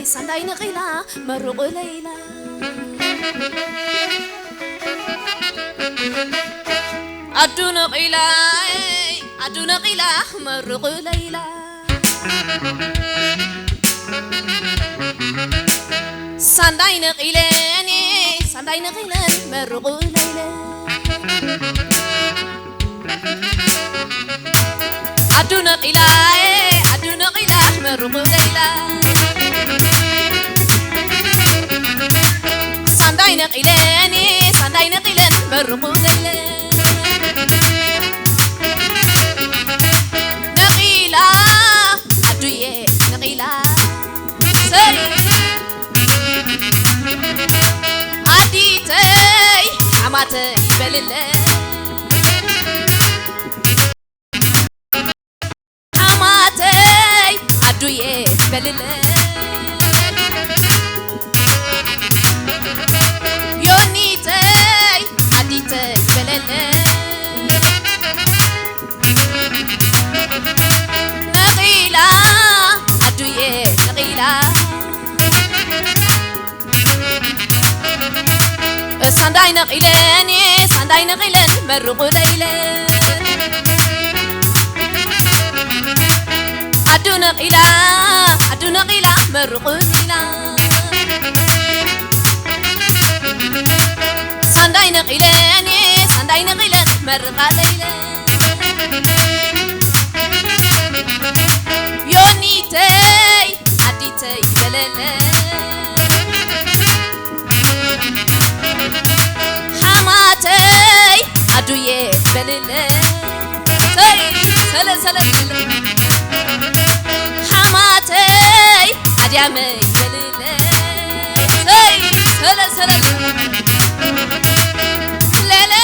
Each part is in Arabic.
سنداي نقيلا مرق ليلى عدو نقيلا مرق ليلى سنداي نقيلا مرق ليلى عدو نقيلا مرق ليلى سنداي نقيلا مرق ليلى نقيلا عدوية نقيلا سري عديتي حماتي بلله عدوية بلله يونيتي عديتي بلله نقيلة عدوية نقيلة سنداي نقيلة مرق ليلى عدو نقيلا مرق ليلى سنداي نقيلا مرق ليلى يونيتي عديتي بلله حماتي عدوية بلله سلا حماتي عديامي بلله سلا ليلى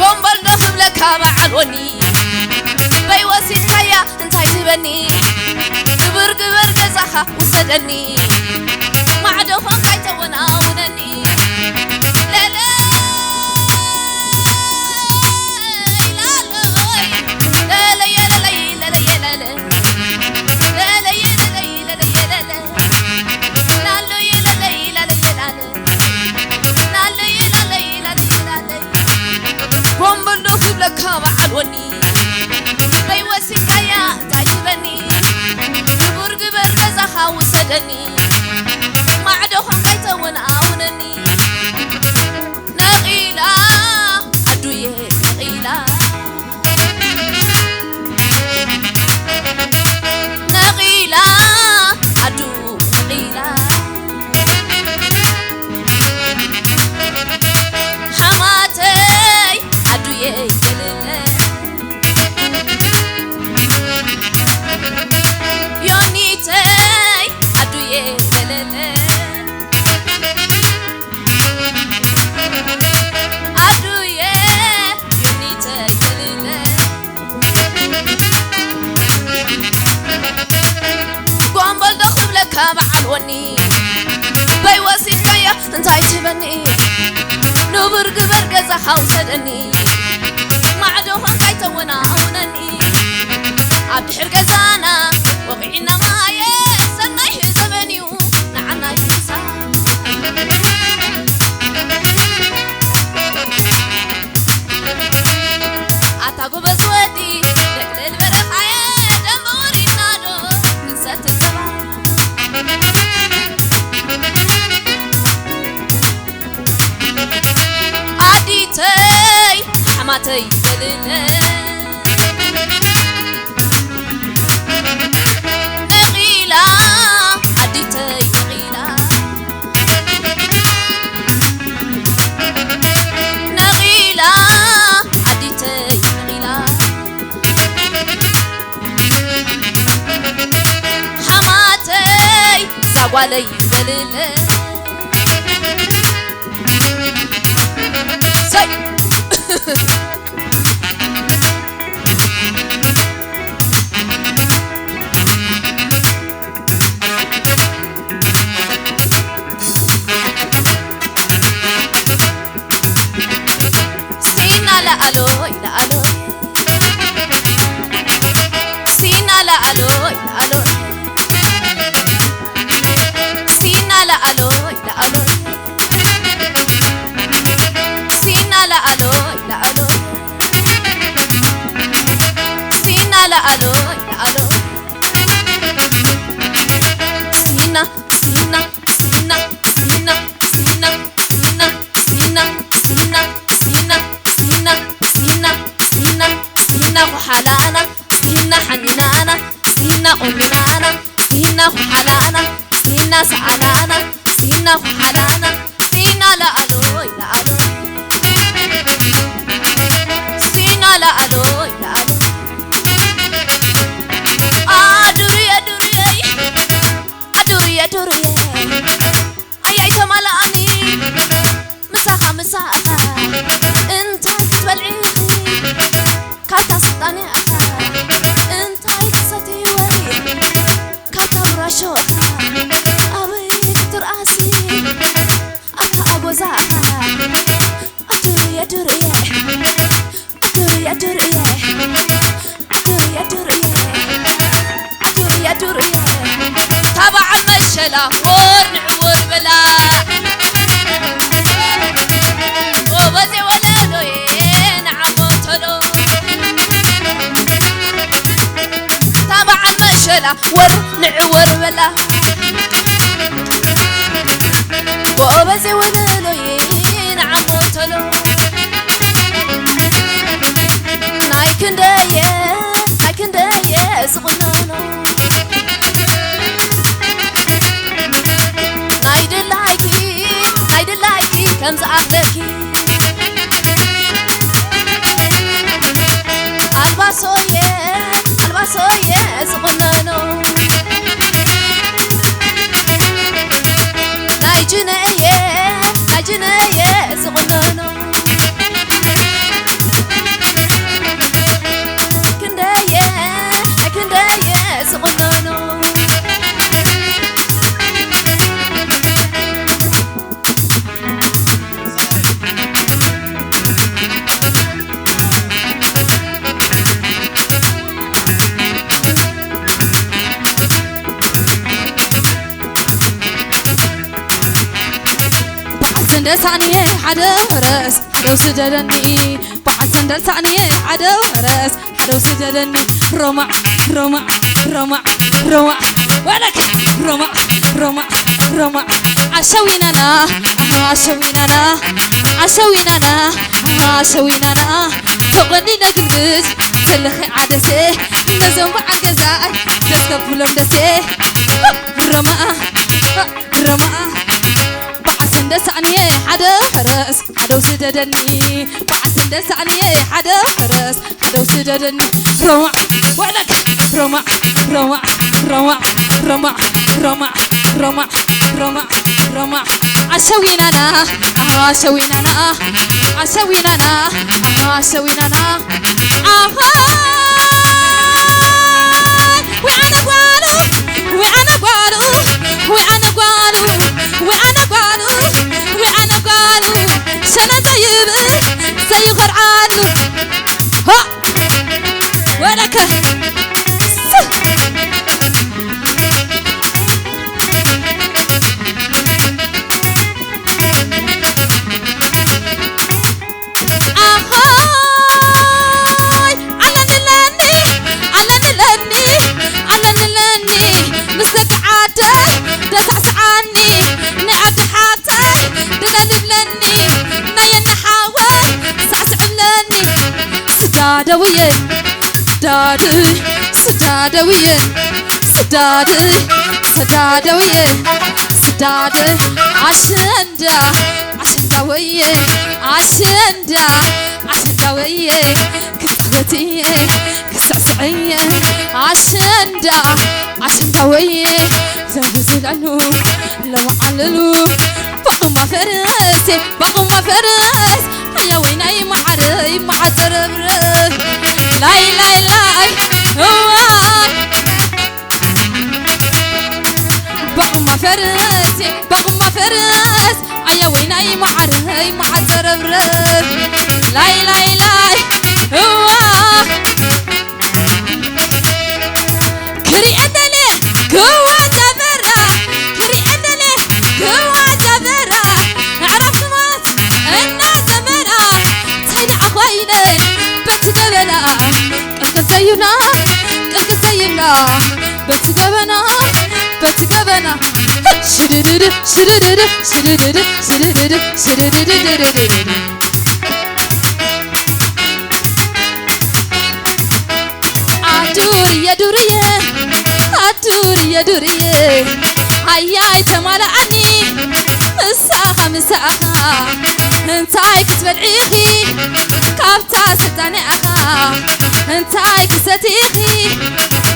قنبل نخب لك معلوني بيوسيت كيا انتاي تبني كبر قزحة وسدني ما عدو فان كايتا وناونني لا قنبل نخب لك معلوني بيوسيت كيا انتاي تبني كبر قزحة وسدني ما عدو فان كايتا وناونني نقيلا عدوية نقيلا نقيلا عدو نقيلا حماتي عدوية بلله يونيتي عدوية بلله عدوية يونيتي بلله قنبل دخل لك معلوني بيوسيت كيا انتاي تبني نبر قزحة وسدني ما عدو فان كايتا وناونني عبد حرقزانا وقعنا معايا سناي زمنيو نعنا يسا عتاقو بزودي لقل البرخايا دموري نادو نسات الزبا عديتي حماتي بلله نقيلا عديتي نقيلا عديتي حماتي زعوالي بلله ألوي لا ألوي سينا لا ألوي لا ألوي سينا لا ألوي لا ألوي سينا لا ألوي لا ألوي سينا لا ألوي لا ألوي سينا سينا سينا سينا سينا سينا سينا سينا سينا سينا سينا سينا وحلانا سينا حنينانا سينا أمنانا سينا وحلانا سينا سعلانا سينا وحلانا سينا لا ألوي لا ألوي سينا لا ألوي لا ألوي أدوري أدوري أدوري أدوري أي تملأني مساخة مساخة أنت تبلعيني كاتا سطاني أنت تساتي وي كاتا براشوها أبي ترأسي أتا أبوزاها أدوري أدوري أدوري أدوري أدوري أدوري أدوري أدوري تابع مشلا ونعور بلا وبزي ولدو ينعمو تلو تابع مشلا ونعور بلا وبزي ولدو ينعمو تلو نايكن دايه سغنانو نايد لايكي كم زعبتكي الباسويه سغنانو نايجنايه سغنانو كندايه سغنانو سندسانية حدا ورس حدا وسجدني بعد سندسانية حدا ورس حدا وسجدني رمع رمع رمع رمع ولك رمع رمع رمع عشويننا عشويننا عشويننا عشويننا تغني نقلبس سلخي عدسي نزوم عجزاء تسكبلهم دسي رمع رمع سندسانية حدا حرس حدا وسددني بعد سندسانية حدا حرس حدا وسددني رمع ولك رمع رمع رمع رمع رمع رمع رمع رمع عشويننا عشويننا عشويننا عشويننا وأنا قالو وأنا قالو وأنا قالو وأنا قالو وأنا قالو سنة طيبة سيغر عنه ها ولك سدادوية سدادي سدادوية سدادي سدادوية سدادي عشندا عشنداوية عشندا عشنداوية كسعتية كسعسعية عشندا عشنداوية زلزلانو لو عللو بقوا ما فرس بقوا ما فرس يا ويني معري معتربر لاي لاي لاي بقوا ما فرس بقوا ما فرس يا ويني معري معتربر لاي لاي لاي سيبنا قلق سيبنا بتقبنا بتقبنا شددد شددد شددد شددد شددد دوري دوري دوري دوري هيا تمالعني مساخة مساخة انتاي كتبلعيخي كابتا ستاني أخا انتاي كستيخي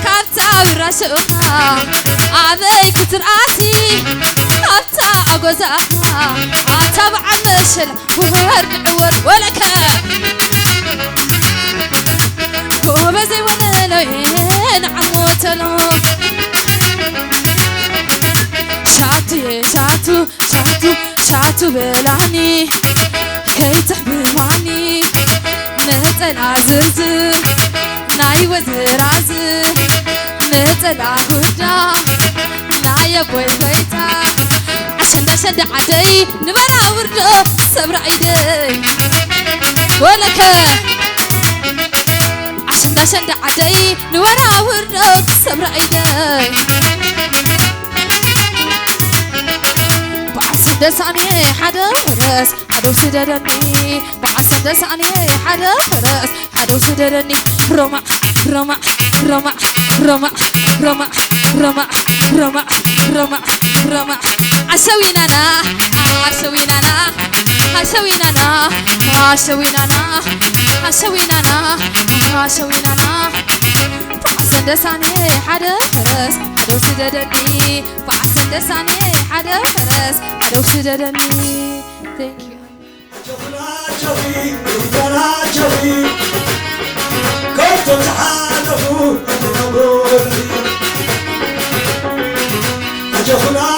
كابتا براشوخا عذي كترعاتي كابتا أقوزاخا أتابع المشل وهر معور ولكا كوبزي ونلوين عموتلو شاتي شاتو شاتو شاتو بلاني كي تحبماني نتل عزرزر ناي وزرازر نتل عهودا ناي بوي بيتا عشان دشد عدي نبرا وردو صبر عيدي ولكا عشان عدي نورا وردو صبر عيدي وعسن دساني حدا فرس حدو سدرني وعسن دساني حدا فرس حدو سدرني رمع رمع رمع رمع رمع رمع رمع رمع رمع عشوينا انا عشوينا انا عشوينا انا عشوينا انا عشوينا انا عشوينا انا وعسن دساني حدا فرس حدو سدرني وعسن دساني حدا فرس حدو سدرني thank you جوي جوي كنت تعالوا نقول أجهنا